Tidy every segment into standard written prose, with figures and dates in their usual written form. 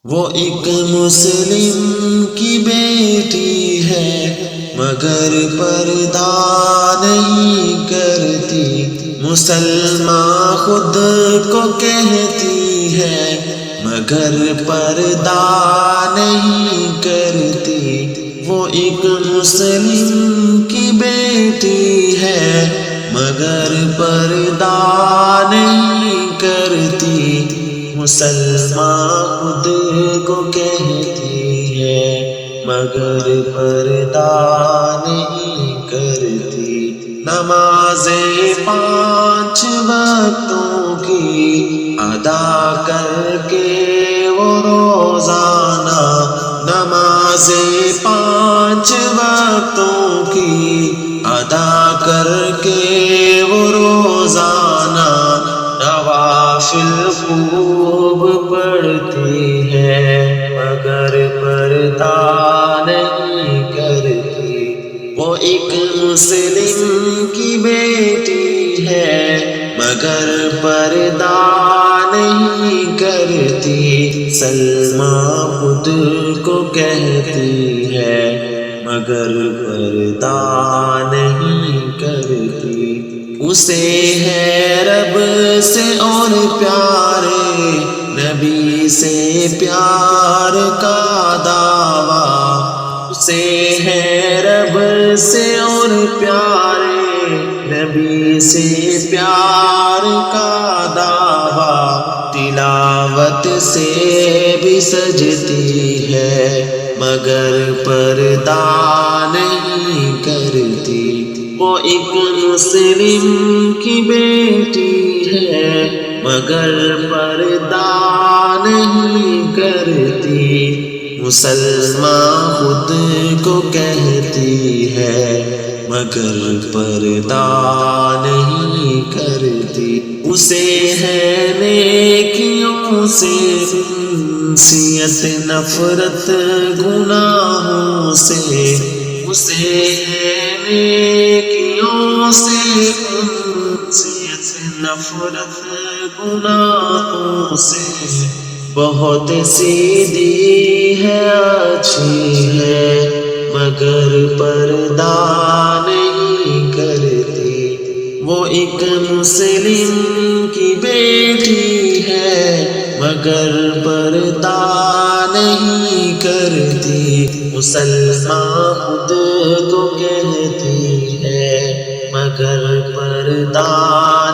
وہ ایک مسلم کی بیٹی ہے مگر پردہ نہیں کرتی، مسلمان خود کو کہتی ہے مگر پردہ نہیں کرتی۔ وہ ایک مسلم کی بیٹی ہے مگر پردہ نہیں کرتی، مسلمان خود کو کہتی ہے مگر پردہ نہیں کرتی۔ نمازیں 5 وقتوں کی ادا کر کے وہ روزانہ، نمازیں 5 وقتوں کی ادا کر کے وہ روزانہ، نوافل خوب پڑھتی ہے مگر پردہ نہیں کرتی۔ وہ ایک مسلم کی بیٹی ہے مگر پردہ نہیں کرتی، سلمہ خود کو کہتی ہے مگر پردہ نہیں کرتی۔ اسے ہے رب سے اور پیارے نبی سے پیار کا دعویٰ، اسے ہے رب سے اور پیارے نبی سے پیار کا دعویٰ، تلاوت سے بھی سجتی ہے مگر پردہ نہیں کرتی۔ وہ ایک مسلم کی بیٹی ہے مگر پردہ نہیں کرتی، مسلمان خود کو کہتی ہے مگر پردہ نہیں کرتی۔ اسے ہے نیکیوں سے انسیت، نفرت گناہوں سے، اسے ہے نیکیوں سے انسیت، نفرت گناہوں سے، بہت سیدھی ہے اچھی ہے مگر پردہ نہیں کرتی۔ وہ ایک مسلم کی بیٹی ہے مگر پردہ نہیں کرتی، مسلمان خود کو کہتی ہے مگر پردہ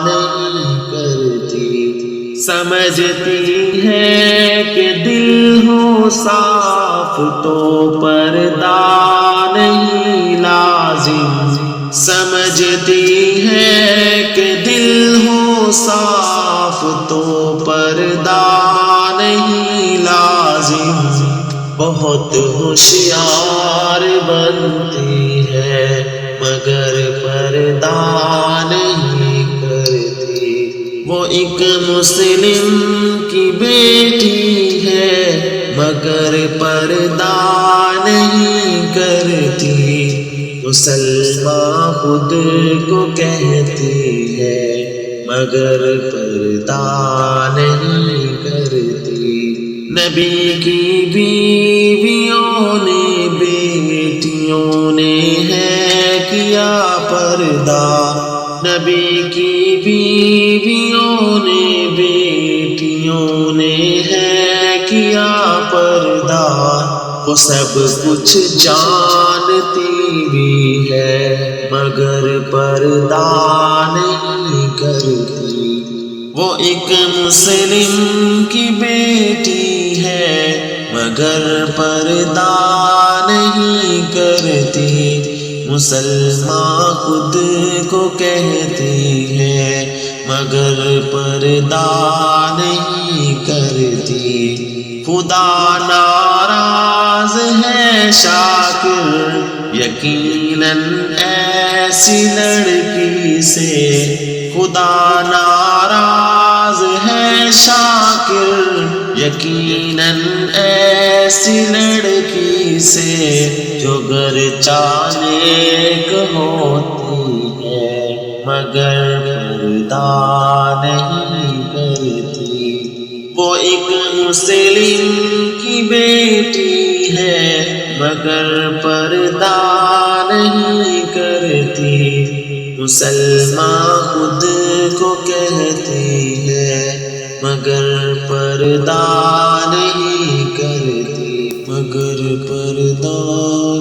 نہیں کرتی۔ سمجھتی ہے کہ دل ہو صاف تو پردہ نہیں لازم، سمجھتی ہے کہ دل ہو صاف تو پردہ نہیں لازم، بہت ہوشیار بنتی ہے مگر پردہ نہیں کرتی۔ وہ ایک مسلم کی بیٹی ہے مگر پردہ نہیں کرتی، مسلمان خود کو کہتی ہے مگر پردہ نہیں کرتی۔ نبی کی بیویوں نے بیٹیوں نے ہے کیا پردہ، نبی کی بیویوں نے بیٹیوں نے ہے کیا پردہ، وہ سب کچھ جانتی بھی ہے مگر پردہ نہیں کرتی۔ وہ ایک مسلم کی بیٹی ہے مگر پردہ نہیں کرتی، مسلمان خود کو کہتی ہے مگر پردہ نہیں کرتی۔ خدا ناراض ہے شاکر یقیناً ایسی لڑکی سے، خدا ناراض ہے شاکر یقیناً ایسی لڑکی سے، جو گرچہ نیک ہوتی ہے مگر پردہ نہیں کرتی۔ وہ ایک مسلم کی بیٹی ہے مگر پردہ نہیں کرتی، مسلمان خود کو کہتی ہے مگر پردہ نہیں کرتی، مگر پردہ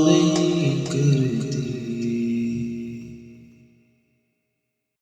نہیں